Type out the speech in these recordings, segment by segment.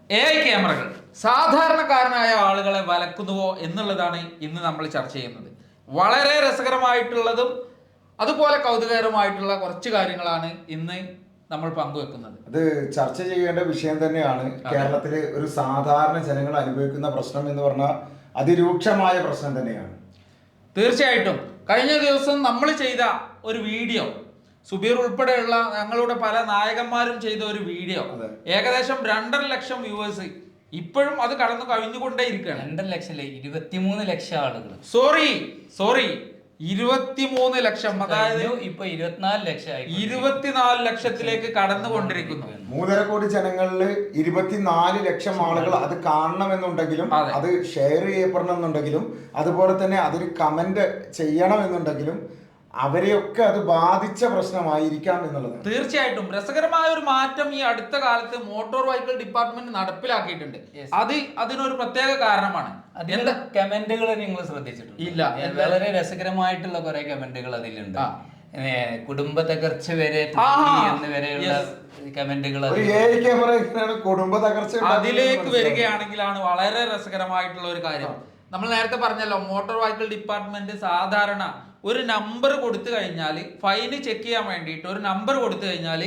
AI ക്യാമറകൾ സാധാരണക്കാരനായ ആളുകളെ വലക്കുന്നുവോ എന്നുള്ളതാണ് ഇന്ന് നമ്മൾ ചർച്ച ചെയ്യുന്നത്. വളരെ രസകരമായിട്ടുള്ളതും അതുപോലെ കൗതുകകരമായിട്ടുള്ള കുറച്ച് കാര്യങ്ങളാണ് ഇന്ന് നമ്മൾ പങ്കുവെക്കുന്നത്. അത് ചർച്ച ചെയ്യേണ്ട വിഷയം തന്നെയാണ്. കേരളത്തിലെ ഒരു സാധാരണ ജനങ്ങൾ അനുഭവിക്കുന്ന പ്രശ്നം എന്ന് പറഞ്ഞാൽ അതിരൂക്ഷമായ പ്രശ്നം തന്നെയാണ്. തീർച്ചയായിട്ടും കഴിഞ്ഞ ദിവസം നമ്മൾ ചെയ്ത ഒരു വീഡിയോ, സുബീർ ഉൾപ്പെടെയുള്ള ഞങ്ങളുടെ പല നായകന്മാരും ചെയ്ത ഒരു വീഡിയോ, ഏകദേശം 2.5 ലക്ഷം വ്യൂവേഴ്സ് ഇപ്പോഴും അത് കടന്നു കഴിഞ്ഞുകൊണ്ടേ ഇരിക്കുകയാണ്. 2 ലക്ഷം 23 ലക്ഷം ആളുകൾ. സോറി 23 ലക്ഷം, അതായത് ഇപ്പൊ 24 ലക്ഷമായി. 24 ലക്ഷത്തിലേക്ക് കടന്നുകൊണ്ടിരിക്കുന്നു. 3.5 കോടി ജനങ്ങളിൽ 24 ലക്ഷം ആളുകൾ അത് കാണണമെന്നുണ്ടെങ്കിലും, അത് ഷെയർ ചെയ്യപ്പെടണമെന്നുണ്ടെങ്കിലും, അതുപോലെ തന്നെ അതിന് കമന്റ് ചെയ്യണമെന്നുണ്ടെങ്കിലും അവരെയൊക്കെ അത് ബാധിച്ച പ്രശ്നമായിരിക്കാം എന്നുള്ളത്. തീർച്ചയായിട്ടും രസകരമായ ഒരു മാറ്റം ഈ അടുത്ത കാലത്ത് മോട്ടോർ വെഹിക്കിൾ ഡിപ്പാർട്ട്മെന്റ് നടപ്പിലാക്കിയിട്ടുണ്ട്. അതിനൊരു പ്രത്യേക കാരണമാണ്. അതിന്റെ കമന്റുകൾ നിങ്ങൾ ശ്രദ്ധിച്ചിട്ടുണ്ട്? ഇല്ല. വളരെ രസകരമായിട്ടുള്ള കുറെ കമന്റുകൾ അതിലുണ്ട്. കുടുംബ തകർച്ച വരെ എന്ന് വരെയുള്ള കമന്റുകൾ. കുടുംബ തകർച്ച അതിലേക്ക് വരികയാണെങ്കിലാണ് വളരെ രസകരമായിട്ടുള്ള ഒരു കാര്യം. നമ്മൾ നേരത്തെ പറഞ്ഞല്ലോ, മോട്ടോർ വെഹിക്കിൾ ഡിപ്പാർട്ട്മെന്റ് സാധാരണ ഒരു നമ്പർ കൊടുത്തു കഴിഞ്ഞാൽ, ഫൈന് ചെക്ക് ചെയ്യാൻ വേണ്ടിയിട്ട് ഒരു നമ്പർ കൊടുത്തു കഴിഞ്ഞാൽ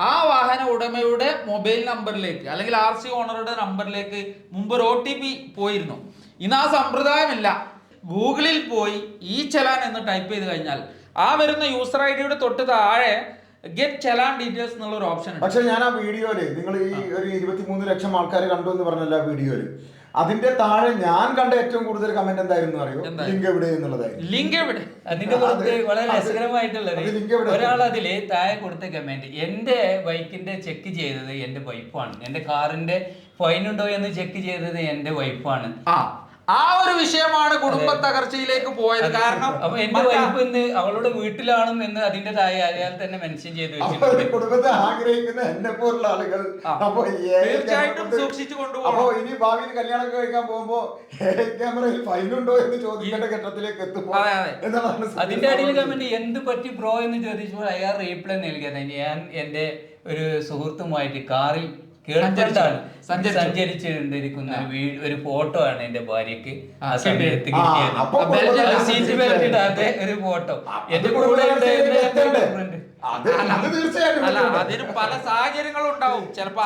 ആ വാഹന ഉടമയുടെ മൊബൈൽ നമ്പറിലേക്ക് അല്ലെങ്കിൽ RC ഓണറുടെ നമ്പറിലേക്ക് മുമ്പ് ഒരു OTP പോയിരുന്നു. ഇന്ന് ആ സമ്പ്രദായമില്ല. ഗൂഗിളിൽ പോയി ഈ ചലാൻ എന്ന് ടൈപ്പ് ചെയ്ത് കഴിഞ്ഞാൽ ആ വരുന്ന യൂസർ ID തൊട്ട് താഴെ ഗെറ്റ് ചലാൻ ഡീറ്റെയിൽസ് എന്നുള്ള ഒരു ഓപ്ഷൻ ഉണ്ട്. പക്ഷെ ഞാൻ ആ വീഡിയോയില്, നിങ്ങൾ ഈ ഒരു 23 ലക്ഷം ആൾക്കാർ കണ്ടു എന്ന് പറഞ്ഞല്ലോ ആ വീഡിയോയില്, അതിന്റെ താഴെ ഞാൻ കണ്ട ഏറ്റവും കൂടുതൽ കമന്റ് എന്തായിരുന്നു അറിയോ? ലിങ്ക് എവിടെ എന്നുള്ളതായിരുന്നു. ലിങ്ക് എവിടെ? അതിന്റെ പുറത്ത് വളരെ രസകരമായിട്ടുള്ളത്, ഒരാൾ അതില് താഴെ കൊടുത്ത കമന്റ്, എന്റെ ബൈക്കിന്റെ ചെക്ക് ചെയ്തത് എന്റെ വൈഫാണ്, എന്റെ കാറിന്റെ ഫൈൻ ഉണ്ടോ എന്ന് ചെക്ക് ചെയ്തത് എന്റെ വൈഫാണ്. ആ ഒരു വിഷയമാണ് കുടുംബ തകർച്ചയിലേക്ക് പോയത്. കാരണം അപ്പൊ എന്റെ വൈഫ് ഇന്ന് അവളുടെ വീട്ടിലാണെന്ന് എന്ന് അതിന്റെ താഴെ അയാൾ തന്നെ മെൻഷൻ ചെയ്ത് വെച്ചിട്ടുണ്ട്. കുടുംബത്തെ ആഗ്രഹിക്കുന്ന എന്നെ പോലുള്ള ആളുകൾ തീർച്ചയായിട്ടും സൂക്ഷിച്ചു കൊണ്ടുപോകും. അപ്പൊ ഇനി ഭാവിയിൽ കല്യാണം കഴിക്കാൻ പോകുമ്പോ ക്യാമറയിൽ ഫൈൻ ഉണ്ടോ എന്ന് ചോദിക്കേണ്ട ഘട്ടത്തിലേക്ക് എത്തുമ്പോ അതിന്റെ അടിയിൽ കമന്റ് എന്ത് പറ്റി ബ്രോ എന്ന് ചോദിച്ചപ്പോൾ അയാൾ റീപ്ലൈ നൽകിയത്, ഞാൻ എന്റെ ഒരു സുഹൃത്തുമായിട്ട് കാറിൽ സഞ്ചരിച്ചിരിക്കുന്ന ഒരു ഫോട്ടോ ആണ് എന്റെ ഭാര്യക്ക് ആ സമയത്ത് കിട്ടിയത്. സീറ്റ് ബെൽറ്റ് ഇടാതെ ഒരു ഫോട്ടോ എന്റെ കൂടെ. അതിന് പല സാഹചര്യങ്ങളും ഉണ്ടാവും. ചിലപ്പോ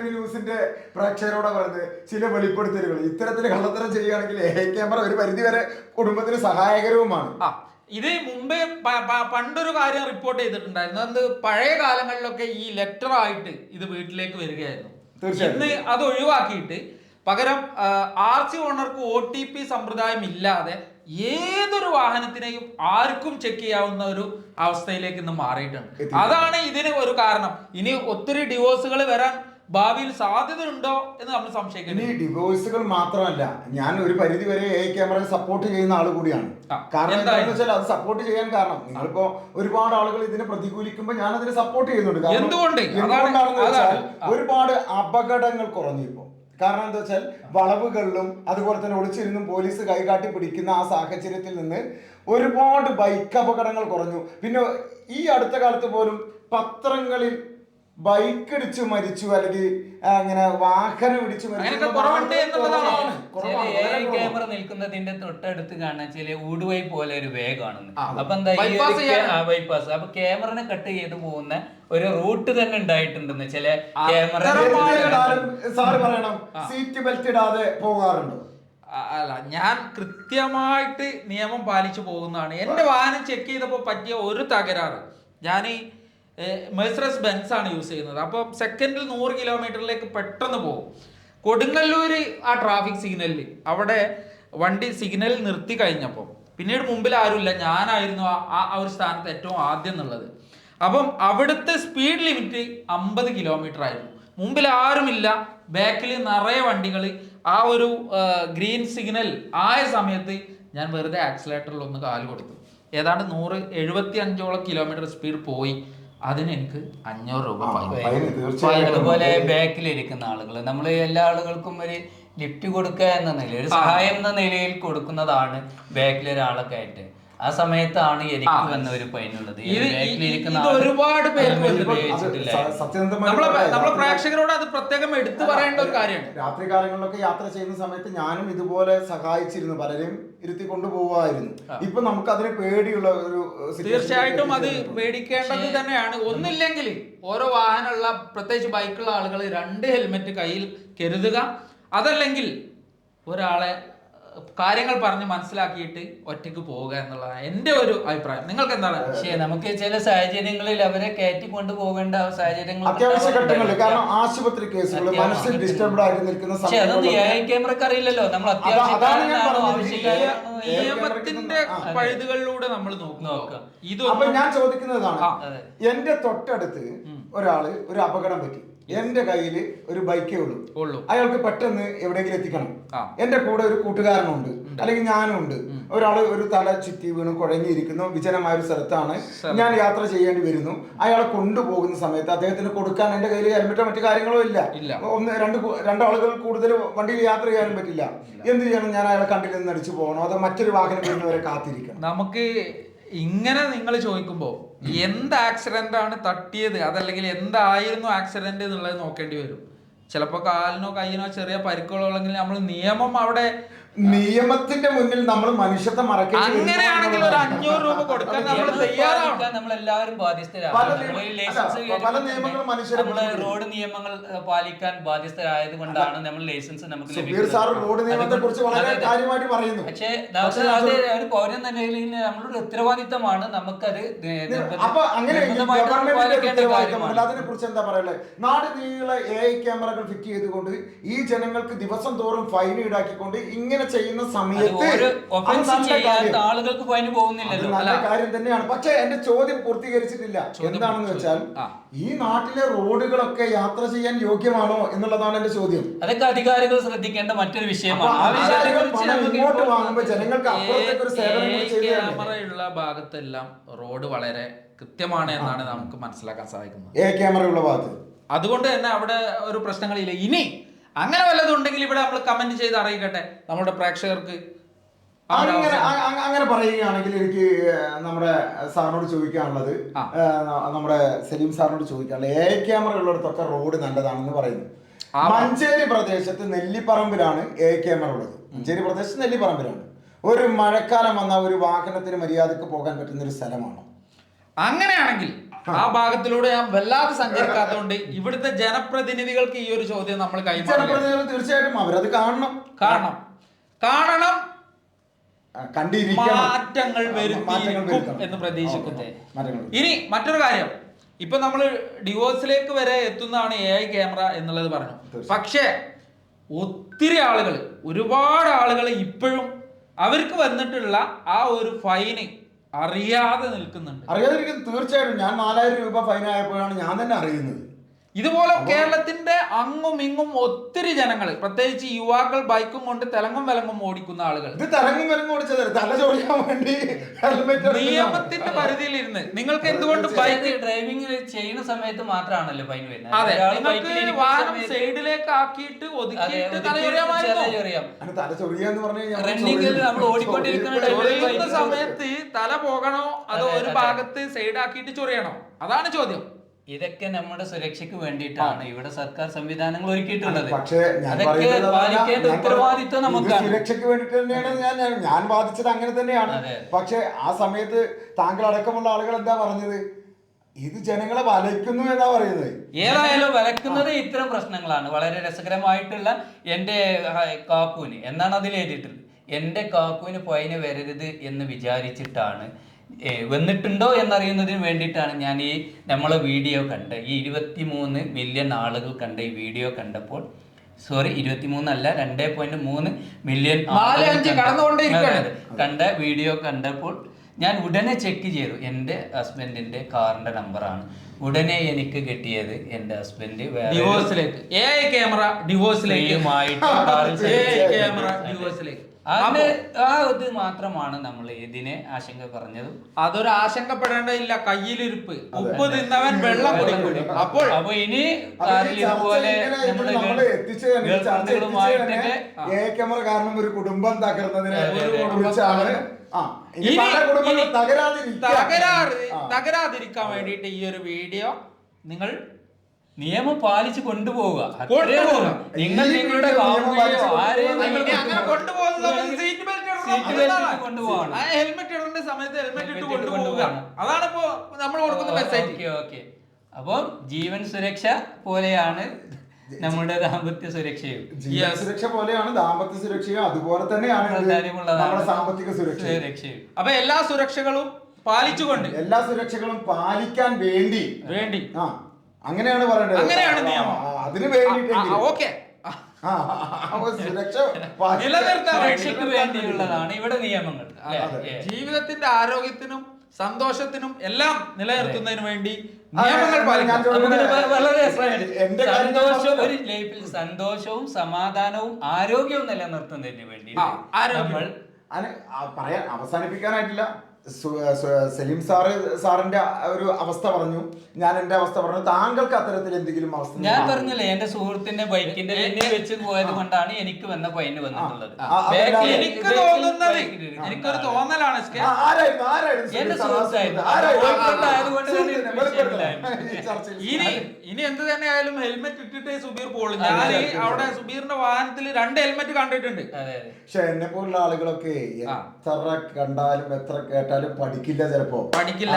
ന്യൂസിന്റെ പ്രേക്ഷകരോടെ പറഞ്ഞത് ചില വെളിപ്പെടുത്തലുകൾ ഇത്തരത്തിൽ കള്ളത്തരം ചെയ്യുകയാണെങ്കിൽ ക്യാമറ ഒരു പരിധിവരെ കുടുംബത്തിന് സഹായകരവുമാണ്. ഇത് മുമ്പേ പണ്ടൊരു കാര്യം റിപ്പോർട്ട് ചെയ്തിട്ടുണ്ടായിരുന്നു. അത് പഴയ കാലങ്ങളിലൊക്കെ ഈ ലെറ്റർ ആയിട്ട് ഇത് വീട്ടിലേക്ക് വരികയായിരുന്നു. ഇന്ന് അത് ഒഴിവാക്കിയിട്ട് പകരം RC ഓണർക്ക് OTP സമ്പ്രദായം ഇല്ലാതെ ഏതൊരു വാഹനത്തിനെയും ആർക്കും ചെക്ക് ചെയ്യാവുന്ന ഒരു അവസ്ഥയിലേക്ക് ഇന്ന് മാറിയിട്ടുണ്ട്. അതാണ് ഇതിന് ഒരു കാരണം. ഇനി ഒത്തിരി ഡിവോഴ്സുകൾ വരാൻ ഭാവിയിൽ സാധ്യതയുണ്ടോ എന്ന് നമ്മൾ സംശയിക്കുന്നു. ഈ ഡിവോഴ്സുകൾ മാത്രമല്ല, ഞാൻ ഒരു പരിധി വരെ ക്യാമറയെ സപ്പോർട്ട് ചെയ്യുന്ന ആൾ കൂടിയാണ്. കാരണം എന്താണെന്ന് വെച്ചാൽ അത് സപ്പോർട്ട് ചെയ്യാൻ കാരണം, നിങ്ങളിപ്പോ ഒരുപാട് ആളുകൾ ഇതിനെ പ്രതികൂലിക്കുമ്പോൾ ഞാൻ അതിനെ സപ്പോർട്ട് ചെയ്യുന്നുണ്ട്. എന്തുകൊണ്ടാണെന്ന് വെച്ചാൽ ഒരുപാട് അപകടങ്ങൾ കുറഞ്ഞു ഇപ്പോ. കാരണം എന്താ വെച്ചാൽ വളവുകളിലും അതുപോലെ തന്നെ ഒളിച്ചിരുന്നും പോലീസ് കൈകാട്ടി പിടിക്കുന്ന ആ സാഹചര്യത്തിൽ നിന്ന് ഒരുപാട് ബൈക്ക് അപകടങ്ങൾ കുറഞ്ഞു. പിന്നെ ഈ അടുത്ത കാലത്ത് പോലും പത്രങ്ങളിൽ ബൈക്ക് ഇടിച്ചു മരിച്ചു അല്ലെങ്കിൽ അങ്ങനെ വാഹനം ഇടിച്ചു മരിച്ചു. ക്യാമറ നിൽക്കുന്നതിന്റെ തൊട്ടടുത്ത് കാണാൻ ചില ഊടുവൈ പോലെ ഒരു വേ കാണുന്നു. അപ്പൊ എന്താ ബൈപ്പാസ്, അപ്പൊ ക്യാമറനെ കട്ട് ചെയ്ത് പോകുന്ന ഒരു റൂട്ട് തന്നെ ഉണ്ടായിട്ടുണ്ടെന്ന് ചില ക്യാമറ. സാറ് പറയണം, സീറ്റ് ബെൽറ്റ് ഇടാതെ പോകാറുണ്ടോ? അല്ല, ഞാൻ കൃത്യമായിട്ട് നിയമം പാലിച്ചു പോകുന്നതാണ്. എന്റെ വാഹനം ചെക്ക് ചെയ്തപ്പോൾ പറ്റിയ ഒരു തകരാറ്, ഞാൻ മെഴ്സറസ് ബെൻസ് ആണ് യൂസ് ചെയ്യുന്നത്. അപ്പോൾ സെക്കൻഡിൽ 100 കിലോമീറ്ററിലേക്ക് പെട്ടെന്ന് പോകും. കൊടുങ്ങല്ലൂർ ആ ട്രാഫിക് സിഗ്നലിൽ അവിടെ വണ്ടി സിഗ്നലിൽ നിർത്തി കഴിഞ്ഞപ്പോൾ പിന്നീട് മുമ്പിൽ ആരുമില്ല, ഞാനായിരുന്നു ആ ഒരു സ്ഥാനത്ത് ഏറ്റവും ആദ്യം എന്നുള്ളത്. അപ്പം അവിടുത്തെ സ്പീഡ് ലിമിറ്റ് 50 കിലോമീറ്റർ ആയിരുന്നു. മുമ്പിൽ ആരുമില്ല, ബാക്കിൽ നിറയെ വണ്ടികൾ. ആ ഒരു ഗ്രീൻ സിഗ്നൽ ആയ സമയത്ത് ഞാൻ വെറുതെ ആക്സിലേറ്ററിൽ ഒന്ന് കാല് കൊടുത്തു. ഏതാണ്ട് 175ഓളം കിലോമീറ്റർ സ്പീഡ് പോയി. അതിന് എനിക്ക് 500 രൂപ ഫൈൻ. അതുപോലെ ബാക്കിലിരിക്കുന്ന ആളുകൾ, നമ്മൾ എല്ലാ ആളുകൾക്കും ഒരു ലിഫ്റ്റ് കൊടുക്കുക എന്ന നിലയിൽ, ഒരു സഹായം എന്ന നിലയിൽ കൊടുക്കുന്നതാണ് ബാക്കിലൊരാളൊക്കെ ആയിട്ട്. ആ സമയത്താണ് എനിക്ക് വന്ന ഒരു ഫൈനുള്ളത്. ഒരുപാട് പേര് നമ്മളെ പ്രേക്ഷകരോട് അത് പ്രത്യേകം എടുത്തു പറയേണ്ട ഒരു കാര്യമാണ്. രാത്രി കാലങ്ങളിലൊക്കെ യാത്ര ചെയ്യുന്ന സമയത്ത് ഞാനും ഇതുപോലെ സഹായിച്ചിരുന്നു, പലരെയും ഇരുത്തി കൊണ്ടുപോകുമായിരുന്നു. ഇപ്പൊ നമുക്ക് അതിന് പേടിയുള്ള ഒരു തീർച്ചയായിട്ടും അത് പേടിക്കേണ്ടത് തന്നെയാണ്. ഒന്നില്ലെങ്കിൽ ഓരോ വാഹനമുള്ള പ്രത്യേകിച്ച് ബൈക്കുള്ള ആളുകൾ 2 ഹെൽമെറ്റ് കയ്യിൽ കരുതുക. അതല്ലെങ്കിൽ ഒരാളെ കാര്യങ്ങൾ പറഞ്ഞ് മനസ്സിലാക്കിയിട്ട് ഒറ്റയ്ക്ക് പോവുക എന്നുള്ളതാണ് എന്റെ ഒരു അഭിപ്രായം. നിങ്ങൾക്ക് എന്താണ്? പക്ഷേ നമുക്ക് ചില സാഹചര്യങ്ങളിൽ അവരെ കയറ്റി കൊണ്ടുപോകേണ്ട സാഹചര്യങ്ങൾ അത്യാവശ്യ ഘട്ടങ്ങളിൽ, കാരണം ആശുപത്രി കേസുകൾ, മനസ്സിൽ ഡിസ്റ്റർബ്ഡ് ആയിട്ട് നിൽക്കുന്ന ക്യാമറക്ക് അറിയില്ലല്ലോ നമ്മൾ നിയമത്തിന്റെ പഴുതുകളിലൂടെ നമ്മൾ നോക്കുക. അപ്പൊ ഞാൻ ചോദിക്കുന്നതാണ്, എന്റെ തൊട്ടടുത്ത് ഒരാള് ഒരു അപകടം പറ്റി, എന്റെ കയ്യിൽ ഒരു ബൈക്കേ ഉള്ളൂ, അയാൾക്ക് പെട്ടെന്ന് എവിടെയെങ്കിലും എത്തിക്കണം, എന്റെ കൂടെ ഒരു കൂട്ടുകാരനുണ്ട് അല്ലെങ്കിൽ ഞാനും ഉണ്ട്, ഒരാള് ഒരു തല ചുറ്റി വീണ് കുഴങ്ങിയിരിക്കുന്നു, വിജനമായ ഒരു സ്ഥലത്താണ്, ഞാൻ യാത്ര ചെയ്യേണ്ടി വരുന്നു, അയാളെ കൊണ്ടുപോകുന്ന സമയത്ത് അദ്ദേഹത്തിന് കൊടുക്കാൻ എന്റെ കയ്യിൽ ഹെൽമെറ്റോ മറ്റു കാര്യങ്ങളോ ഇല്ല, രണ്ടാളുകൾ കൂടുതൽ വണ്ടിയിൽ യാത്ര ചെയ്യാനും പറ്റില്ല, എന്ത് ചെയ്യണം? ഞാൻ അയാളെ കണ്ടിൽ നിന്ന് അടിച്ചു പോകണോ അതോ മറ്റൊരു വാഹനം വരുന്നവരെ കാത്തിരിക്കണം? നമുക്ക് ഇങ്ങനെ നിങ്ങൾ ചോദിക്കുമ്പോ എന്ത് ആക്സിഡന്റ് ആണ് തട്ടിയത്, അതല്ലെങ്കിൽ എന്തായിരുന്നു ആക്സിഡന്റ് എന്നുള്ളത് നോക്കേണ്ടി വരും. ചിലപ്പോ കാലിനോ കയ്യിനോ ചെറിയ പരിക്കുകളോ ഉള്ളെങ്കിൽ നമ്മൾ നിയമം അവിടെ നിയമത്തിന്റെ മുന്നിൽ നമ്മൾ മനുഷ്യത്വം മറക്കാൻ, അങ്ങനെയാണെങ്കിൽ ഒരു 500 രൂപ കൊടുക്കാൻ നമ്മൾ തയ്യാറാണ്. നമ്മളെല്ലാവരും റോഡ് നിയമങ്ങൾ പാലിക്കാൻ ബാധ്യസ്ഥരായത് കൊണ്ടാണ് നമ്മൾ ലൈസൻസ് നമുക്ക് പറയുന്നു. പക്ഷേ അത് ഒരു പൗരൻ എന്ന നിലയിൽ നമ്മളുടെ ഉത്തരവാദിത്തമാണ്, നമുക്കത് അതിനെ കുറിച്ച് എന്താ പറയുള്ളത്? നാട് നീളെ AI ക്യാമറകൾ ഫിറ്റ് ചെയ്തുകൊണ്ട് ഈ ജനങ്ങൾക്ക് ദിവസം തോറും ഫൈൻ ഈടാക്കിക്കൊണ്ട് ഇങ്ങനെ ചെയ്യുന്ന സമയത്ത് ആളുകൾക്ക് ഫൈൻ പോകുന്നില്ലല്ലോ, നല്ല കാര്യം തന്നെയാണ്. പക്ഷെ എന്റെ ചോദ്യം പൂർത്തീകരിച്ചിട്ടില്ല. എന്താണെന്ന് വെച്ചാൽ ഈ നാട്ടിലെ റോഡുകളൊക്കെ യാത്ര ചെയ്യാൻ യോഗ്യമാണോ എന്നുള്ളതാണ് എന്റെ ചോദ്യം. അതൊക്കെ അധികാരികൾ ശ്രദ്ധിക്കേണ്ട മറ്റൊരു വിഷയമാണ്. ഇങ്ങോട്ട് വാങ്ങുമ്പോൾ ജനങ്ങൾക്ക് അപ്പുറത്തേക്ക് ഒരു സേവനം ക്യാമറയുള്ള ഭാഗത്തെല്ലാം റോഡ് വളരെ കൃത്യമാണ് എന്നാണ് നമുക്ക് മനസ്സിലാക്കാൻ സാധിക്കുന്നത്, AI ക്യാമറയുള്ള ഭാഗത്ത്. അതുകൊണ്ട് തന്നെ അവിടെ ഒരു പ്രശ്നങ്ങളില്ല. ഇനി അങ്ങനെ വല്ലതും ഉണ്ടെങ്കിൽ ഇവിടെ നമ്മൾ കമന്റ് ചെയ്ത് അറിയിക്കട്ടെ നമ്മുടെ പ്രേക്ഷകർക്ക്. അങ്ങനെ പറയുകയാണെങ്കിൽ എനിക്ക് നമ്മുടെ സാറിനോട് ചോദിക്കാനുള്ളത്, നമ്മുടെ സലീം സാറിനോട് ചോദിക്കാനുള്ളത്, AI ക്യാമറ ഉള്ളിടത്തൊക്കെ റോഡ് നല്ലതാണെന്ന് പറയുന്നു. മഞ്ചേരി പ്രദേശത്ത് നെല്ലിപ്പറമ്പിലാണ് AI ക്യാമറ ഉള്ളത്. മഞ്ചേരി പ്രദേശത്ത് നെല്ലിപ്പറമ്പിലാണ്. ഒരു മഴക്കാലം വന്ന ഒരു വാഹനത്തിന് മര്യാദക്ക് പോകാൻ പറ്റുന്ന ഒരു സ്ഥലമാണ്. അങ്ങനെയാണെങ്കിൽ ആ ഭാഗത്തിലൂടെ ഞാൻ വല്ലാതെ സഞ്ചരിക്കാത്തതുകൊണ്ട് ഇവിടുത്തെ ജനപ്രതിനിധികൾക്ക് ഈ ഒരു ചോദ്യം നമ്മൾ ജനപ്രതിനിധികൾ തീർച്ചയായിട്ടും അവരത് കാണണം, മാറ്റങ്ങൾ വരുത്തിയിരിക്കും എന്ന് പ്രതീക്ഷിക്കുന്നു. ഇനി മറ്റൊരു കാര്യം, ഇപ്പൊ നമ്മൾ ഡിവോഴ്സിലേക്ക് വരെ എത്തുന്നതാണ് AI ക്യാമറ എന്നുള്ളത് പറഞ്ഞു. പക്ഷേ ഒത്തിരി ആളുകൾ, ഒരുപാട് ആളുകൾ ഇപ്പോഴും അവർക്ക് വന്നിട്ടുള്ള ആ ഒരു ഫൈന് അറിയാതെ നിൽക്കുന്നുണ്ട്. അറിയാതിരിക്കും തീർച്ചയായിട്ടും. ഞാൻ 4000 രൂപ ഫൈൻ ആയപ്പോഴാണ് ഞാൻ തന്നെ അറിയുന്നത്. ഇതുപോലെ കേരളത്തിന്റെ അങ്ങും ഇങ്ങും ഒത്തിരി ജനങ്ങൾ, പ്രത്യേകിച്ച് യുവാക്കൾ ബൈക്കും കൊണ്ട് തെലങ്കും വിലങ്ങും ഓടിക്കുന്ന ആളുകൾ, ഇത് തെലങ്കും വിലങ്ങും ഓടിച്ചത് തല ചോദിക്കാൻ വേണ്ടി നിയമത്തിന്റെ പരിധിയിൽ ഇരുന്ന് നിങ്ങൾക്ക് എന്തുകൊണ്ട് ബൈക്ക് ഡ്രൈവിംഗ് ചെയ്യുന്ന സമയത്ത് മാത്രമാണല്ലോ ഫൈൻ വരുന്നത്? അതെ, നിങ്ങൾക്ക് വാഹനം സൈഡിലേക്ക് ആക്കിയിട്ട് ഒതുക്കിയിട്ട് തല ചൊറിയാന്ന് നമ്മൾ ഓടിക്കൊണ്ടിരിക്കുന്ന സമയത്ത് തല പോകണോ അതോ ഒരു ഭാഗത്ത് സൈഡാക്കിയിട്ട് ചൊറിയണോ? അതാണ് ചോദ്യം. ഇതൊക്കെ നമ്മുടെ സുരക്ഷയ്ക്ക് വേണ്ടിയിട്ടാണ് ഇവിടെ സർക്കാർ സംവിധാനങ്ങൾ ഒരുക്കിയിട്ടുള്ളത്. പക്ഷേ ഉത്തരവാദിത്വം നമുക്കാണ്. സുരക്ഷയ്ക്ക് വേണ്ടിട്ട് തന്നെയാണ് ഞാൻ വാദിച്ചത്, അങ്ങനെ തന്നെയാണ്. പക്ഷെ ആ സമയത്ത് താങ്കൾ അടക്കമുള്ള ആളുകൾ എന്താ പറഞ്ഞത്? ഇത് ജനങ്ങളെ വലയ്ക്കുന്നു എന്നാ പറയുന്നത്. ഏതായാലും വലക്കുന്നത് ഇത്തരം പ്രശ്നങ്ങളാണ്. വളരെ രസകരമായിട്ടുള്ള എന്റെ കാക്കൂന് എന്നാണ് അതിൽ എഴുതിയിട്ടുള്ളത്. എന്റെ കാക്കൂന് ഫൈന് വരരുത് എന്ന് വിചാരിച്ചിട്ടാണ്, വന്നിട്ടുണ്ടോ എന്നറിയുന്നതിന് വേണ്ടിയിട്ടാണ് ഞാൻ ഈ നമ്മളെ വീഡിയോ കണ്ട്, ഈ 23 മില്യൺ ആളുകൾ കണ്ട ഈ വീഡിയോ കണ്ടപ്പോൾ, സോറി 23 അല്ല 2.3 മില്യൺ കണ്ട വീഡിയോ കണ്ടപ്പോൾ ഞാൻ ഉടനെ ചെക്ക് ചെയ്തു. എൻ്റെ ഹസ്ബൻഡിന്റെ കാറിന്റെ നമ്പറാണ്. ഉടനെ എനിക്ക് കിട്ടിയത് എൻ്റെ ഹസ്ബൻഡ് ഇത് മാത്രമാണ് നമ്മൾ ഇതിനെ ആശങ്ക പറഞ്ഞത്. അതൊരു ആശങ്കപ്പെടേണ്ടതില്ല. കയ്യിലിരിപ്പ്, ഉപ്പ് തിന്നവൻ വെള്ളം കുടിക്കും. അപ്പൊ ഇനി ഇതുപോലെ കാരണം ഒരു കുടുംബം തകർന്നതിനെ കുറിച്ചാണ് തകരാതിരിക്കാൻ വേണ്ടിയിട്ട് ഈ ഒരു വീഡിയോ നിങ്ങൾ നിയമം പാലിച്ച് കൊണ്ടുപോവുക. നിങ്ങൾ നിങ്ങളുടെ ഹെൽമെറ്റ് ഇടേണ്ട സമയത്ത് ഹെൽമെറ്റ് ഇട്ട് കൊണ്ടുപോവുക. അതാണ് ഇപ്പോ നമ്മൾ കൊടുക്കുന്ന മെസ്സേജ്. ഓക്കെ. അപ്പോൾ ജീവൻ സുരക്ഷ പോലെയാണ് നമ്മുടെ ദാമ്പത്യ സുരക്ഷയും. ജീവൻ സുരക്ഷ പോലെയാണ് ദാമ്പത്യ സുരക്ഷയും, അതുപോലെ തന്നെയാണ് നമ്മുടെ സാമ്പത്തിക സുരക്ഷയും. അപ്പൊ എല്ലാ സുരക്ഷകളും പാലിച്ചുകൊണ്ട്, എല്ലാ സുരക്ഷകളും പാലിക്കാൻ വേണ്ടി അങ്ങനെയാണ് പറയേണ്ടത്. അങ്ങനെയാണ് നിയമം. അതിന് വേണ്ടിയിട്ട് ഓക്കെ സുരക്ഷയ്ക്ക് വേണ്ടിയുള്ളതാണ് ഇവിടെ നിയമങ്ങൾ. ജീവിതത്തിന്റെ ആരോഗ്യത്തിനും സന്തോഷത്തിനും എല്ലാം നിലനിർത്തുന്നതിന് വേണ്ടി നിയമങ്ങൾ വളരെ ഒരു ലൈഫിൽ സന്തോഷവും സമാധാനവും ആരോഗ്യവും നിലനിർത്തുന്നതിന് വേണ്ടി നമ്മൾ പറയാൻ അവസാനിപ്പിക്കാനായിട്ടില്ല. സലീം സാറിന്റെ ഒരു അവസ്ഥ പറഞ്ഞു, ഞാൻ എന്റെ അവസ്ഥ പറഞ്ഞു. താങ്കൾക്ക് അത്തരത്തിൽ എന്തെങ്കിലും അവസ്ഥ? ഞാൻ പറഞ്ഞില്ലേ, എന്റെ സുഹൃത്തിന്റെ ബൈക്കിന്റെ ലിന്നെ വെച്ച് പോയത് കൊണ്ടാണ് എനിക്ക് വന്ന ഫൈൻ വന്നിട്ടുള്ളത്. എനിക്ക് തോന്നുന്നത്, എനിക്കൊരു തോന്നലാണ്, എന്റെ സുഹൃത്തായിരുന്നു. ഇനി എന്ത് തന്നെ ആയാലും ഹെൽമെറ്റ് ഇട്ടിട്ടേ സുബീർ പോളൂ. ഞാൻ അവിടെ സുബീറിന്റെ വാഹനത്തിൽ 2 ഹെൽമെറ്റ് കണ്ടിട്ടുണ്ട്. പക്ഷെ എന്നെ പോലുള്ള ആളുകളൊക്കെ എത്ര കണ്ടാലും എത്ര കേട്ടാലും പഠിക്കില്ല, ചിലപ്പോ പഠിക്കില്ല.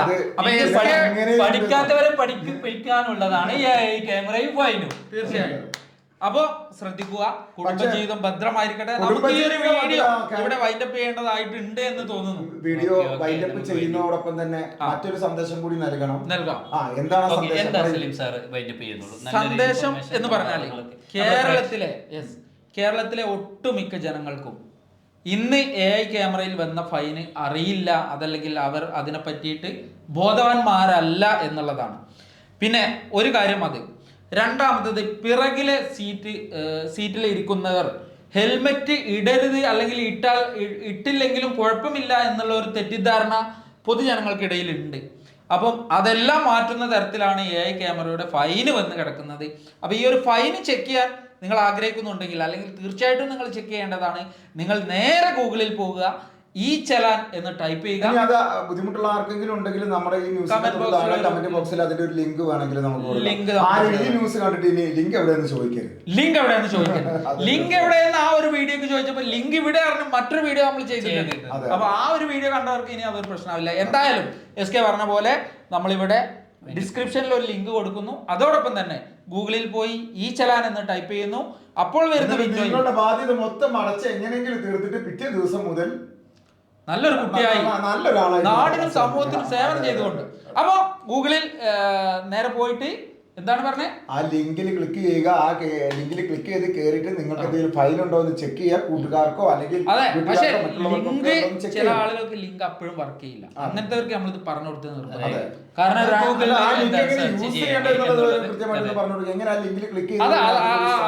പഠിക്കാത്തവരെ പഠിപ്പിക്കാനുള്ളതാണ് ഈ ക്യാമറയും ഫൈനും. തീർച്ചയായും. അപ്പൊ ശ്രദ്ധിക്കുക, കുടുംബജീവിതം ഭദ്രമായിരിക്കട്ടെ. നമുക്ക് ഈ ഒരു വീഡിയോ ഇവിടെ വൈൻഡപ്പ് ചെയ്യേണ്ടതായിട്ടുണ്ട് എന്ന് തോന്നുന്നു. വീഡിയോ വൈൻഡപ്പ് ചെയ്യുന്നതോടൊപ്പം തന്നെ മറ്റൊരു സന്ദേശം കൂടി നൽകാം. എന്താണ് സന്ദേശം എന്ന് പറഞ്ഞാല് കേരളത്തിലെ ഒട്ടുമിക്ക ജനങ്ങൾക്കും ഇന്ന് AI ക്യാമറയിൽ വന്ന ഫൈന് അറിയില്ല, അതല്ലെങ്കിൽ അവർ അതിനെ പറ്റിയിട്ട് ബോധവാന്മാരല്ല എന്നുള്ളതാണ്. പിന്നെ ഒരു കാര്യം അത്. രണ്ടാമത്തത്, പിറകിലെ സീറ്റിൽ ഇരിക്കുന്നവർ ഹെൽമെറ്റ് ഇടരുത്, അല്ലെങ്കിൽ ഇട്ടില്ലെങ്കിലും കുഴപ്പമില്ല എന്നുള്ള ഒരു തെറ്റിദ്ധാരണ പൊതുജനങ്ങൾക്കിടയിൽ ഉണ്ട്. അപ്പം അതെല്ലാം മാറ്റുന്ന തരത്തിലാണ് AI ക്യാമറയുടെ ഫൈന് വന്ന് കിടക്കുന്നത്. അപ്പോൾ ഈ ഒരു ഫൈന് ചെക്ക് ചെയ്യാൻ നിങ്ങൾ ആഗ്രഹിക്കുന്നുണ്ടെങ്കിൽ, അല്ലെങ്കിൽ തീർച്ചയായിട്ടും നിങ്ങൾ ചെക്ക് ചെയ്യേണ്ടതാണ്. നിങ്ങൾ നേരെ ഗൂഗിളിൽ പോകുക, ഈ ചലാൻ എന്ന് ടൈപ്പ് ചെയ്യുക. അത് ബുദ്ധിമുട്ടുള്ള ആർക്കെങ്കിലും ഉണ്ടെങ്കിൽ നമ്മുടെ ഈ ന്യൂസ് കമന്റ് ബോക്സിൽ അതിന്റെ ഒരു ലിങ്ക് വേണമെങ്കിൽ നമുക്ക് ന്യൂസ് കണ്ടിട്ട് ഇനി ലിങ്ക് എവിടെയെന്ന് ചോദിക്കരുത്. ലിങ്ക് എവിടെയെന്ന് ആ ഒരു വീഡിയോക്ക് ചോദിച്ചപ്പോൾ ലിങ്ക് ഇവിടെ പറഞ്ഞ മറ്റൊരു വീഡിയോ നമ്മൾ ചെയ്തിട്ടുണ്ട്. അപ്പൊ ആ ഒരു വീഡിയോ കണ്ടവർക്ക് ഇനി അതൊരു പ്രശ്നമില്ല. എന്തായാലും SK പറഞ്ഞ പോലെ നമ്മളിവിടെ ഡിസ്ക്രിപ്ഷനിൽ ഒരു ലിങ്ക് കൊടുക്കുന്നു. അതോടൊപ്പം തന്നെ ഗൂഗിളിൽ പോയി ഈ ചലാൻ എന്ന് ടൈപ്പ് ചെയ്യുന്നു. അപ്പോൾ വരുന്ന നിങ്ങളുടെ ബാധ്യത മൊത്തം അടച്ച് എങ്ങനെയെങ്കിലും തീർത്തിട്ട് പിറ്റേ ദിവസം മുതൽ നല്ലൊരു കുട്ടിയായി നാടിനും സമൂഹത്തിനും സേവനം ചെയ്തുകൊണ്ട്. അപ്പോ ഗൂഗിളിൽ നേരെ പോയിട്ട് എന്താണ് പറഞ്ഞത്, ആ ലിങ്കിൽ ക്ലിക്ക് ചെയ്യുക. ആ ലിങ്കിൽ ക്ലിക്ക് ചെയ്ത് കയറിയിട്ട് നിങ്ങൾക്ക് എന്തെങ്കിലും ഫൈൽ ഉണ്ടോ എന്ന് ചെക്ക് ചെയ്യുക. കൂട്ടുകാർക്കോ അല്ലെങ്കിൽ ചില ആളുകൾക്ക് ലിങ്ക് അപ്പോഴും വർക്ക് ചെയ്യില്ല. അങ്ങനത്തെവർക്ക് നമ്മളിത് പറഞ്ഞു കൊടുത്തത് നിർബന്ധം. കാരണം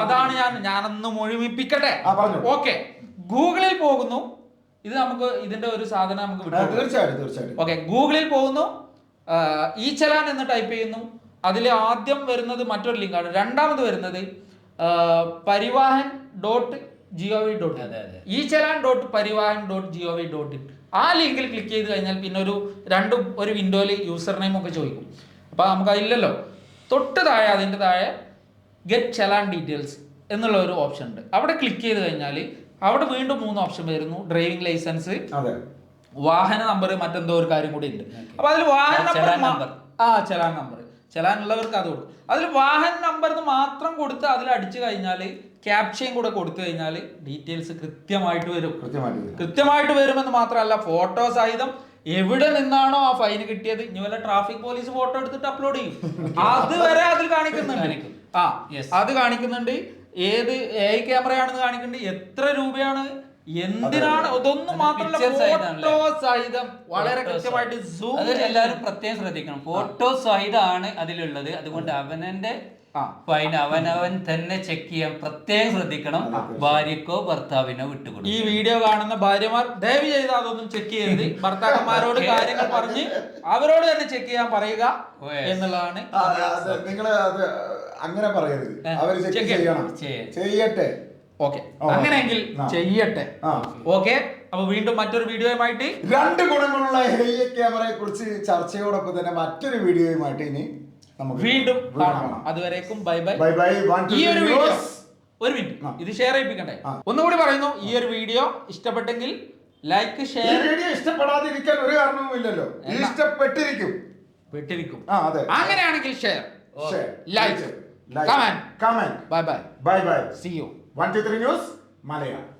അതാണ് ഞാനൊന്ന് മുഴുമിപ്പിക്കട്ടെ. ഓക്കെ, ഗൂഗിളിൽ പോകുന്നു. ഇത് നമുക്ക് ഇതിന്റെ ഒരു സാധനം നമുക്ക് വിടാം. തീർച്ചയായിട്ടും. ഓക്കെ, ഗൂഗിളിൽ പോകുന്നു, ഈ ചലാൻ എന്ന് ടൈപ്പ് ചെയ്യുന്നു. അതിൽ ആദ്യം വരുന്നത് മറ്റൊരു ലിങ്കാണ്. രണ്ടാമത് വരുന്നത് പരിവാഹൻ.gov.in, ഈ ചലാൻ.പരിവാഹൻ.gov.in. ആ ലിങ്കിൽ ക്ലിക്ക് ചെയ്ത് കഴിഞ്ഞാൽ പിന്നെ ഒരു വിൻഡോയിൽ യൂസർ നെയിം ഒക്കെ ചോദിക്കും. അപ്പൊ നമുക്ക് അതില്ലല്ലോ. തൊട്ട് താഴെ അതിൻ്റെ താഴെ ഗെറ്റ് ചലാൻ ഡീറ്റെയിൽസ് എന്നുള്ള ഒരു ഓപ്ഷൻ ഉണ്ട്. അവിടെ ക്ലിക്ക് ചെയ്ത് കഴിഞ്ഞാൽ അവിടെ വീണ്ടും 3 ഓപ്ഷൻ വരുന്നു. ഡ്രൈവിംഗ് ലൈസൻസ്, വാഹന നമ്പർ, മറ്റെന്തോ ഒരു കാര്യം കൂടി ഉണ്ട്. അപ്പൊ അതിൽ വാഹന നമ്പർ, ചലാൻ നമ്പർ, ചലാൻ ഉള്ളവർക്ക് അത് കൊടുക്കും. അതിൽ വാഹന നമ്പർ മാത്രം കൊടുത്ത് അതിൽ അടിച്ചു കഴിഞ്ഞാൽ ക്യാപ്ഷയും കൂടെ കൊടുത്തു കഴിഞ്ഞാൽ ഡീറ്റെയിൽസ് കൃത്യമായിട്ട് വരുമെന്ന് മാത്രമല്ല, ഫോട്ടോ സഹിതം എവിടെ നിന്നാണോ ആ ഫൈൻ കിട്ടിയത്, ഇനി വല്ല ട്രാഫിക് പോലീസ് ഫോട്ടോ എടുത്തിട്ട് അപ്ലോഡ് ചെയ്യും, അതുവരെ അതിൽ കാണിക്കുന്നുണ്ട്. അത് കാണിക്കുന്നുണ്ട്. ഏത് AI ക്യാമറയാണെന്ന് കാണിക്കുന്നുണ്ട്, എത്ര രൂപയാണ്, എന്തിനാണ്, ഇതൊന്നും മാത്രമല്ല ഫോട്ടോ സഹിതം വളരെ കൃത്യമായിട്ട് എല്ലാവരും പ്രത്യേകം ശ്രദ്ധിക്കണം. ഫോട്ടോ സഹിതമാണ് അതിലുള്ളത്. അതുകൊണ്ട് അവനന്റെ ഫൈൻ അവനവൻ തന്നെ ചെക്ക് ചെയ്യാൻ പ്രത്യേകം ശ്രദ്ധിക്കണം. ഭാര്യക്കോ ഭർത്താവിനോ വിട്ടുകൊടുക്കും. ഈ വീഡിയോ കാണുന്ന ഭാര്യമാർ ദയവ് ചെയ്ത് അതൊന്നും ചെക്ക് ചെയ്ത് ഭർത്താക്കന്മാരോട് കാര്യങ്ങൾ പറഞ്ഞ് അവരോട് തന്നെ ചെക്ക് ചെയ്യാൻ പറയുക എന്നുള്ളതാണ്. നിങ്ങൾ അത് അങ്ങനെ പറയരുത്, അവര് ചെക്ക് ചെയ്യണം, ചെയ്യട്ടെ. ഓക്കെ, അങ്ങനെയെങ്കിൽ ചെയ്യട്ടെ. ഓക്കെ. അപ്പൊ വീണ്ടും മറ്റൊരു വീഡിയോയുമായിട്ട് 2 ഗുണങ്ങളുള്ള ഹെയ്യ ക്യാമറയെ കുറിച്ച് ചർച്ചയോടൊപ്പം തന്നെ മറ്റൊരു വീഡിയോയുമായിട്ട് ഇനി നമുക്ക് വീണ്ടും കാണാം. അതുവരേക്കും ബൈ ബൈ. Bye bye. ഈ ഒരു വീഡിയോ ഒരു മിനിറ്റ് ഇത് ഷെയർ ചെയ്യിപ്പിക്കണ്ടേ? ഒന്നുകൂടി പറയുന്നു, ഈ ഒരു വീഡിയോ ഇഷ്ടപ്പെട്ടെങ്കിൽ ലൈക്ക് ഷെയർ. വീഡിയോ ഇഷ്ടപ്പെടാതിരിക്കാൻ ഒരു കാരണവുമില്ലല്ലോ, ഇഷ്ടപ്പെട്ടിരിക്കും. അതെ. അങ്ങനെയാണെങ്കിൽ share, like, comment. Bye bye. Bye bye. See you. 123 news Malayalam.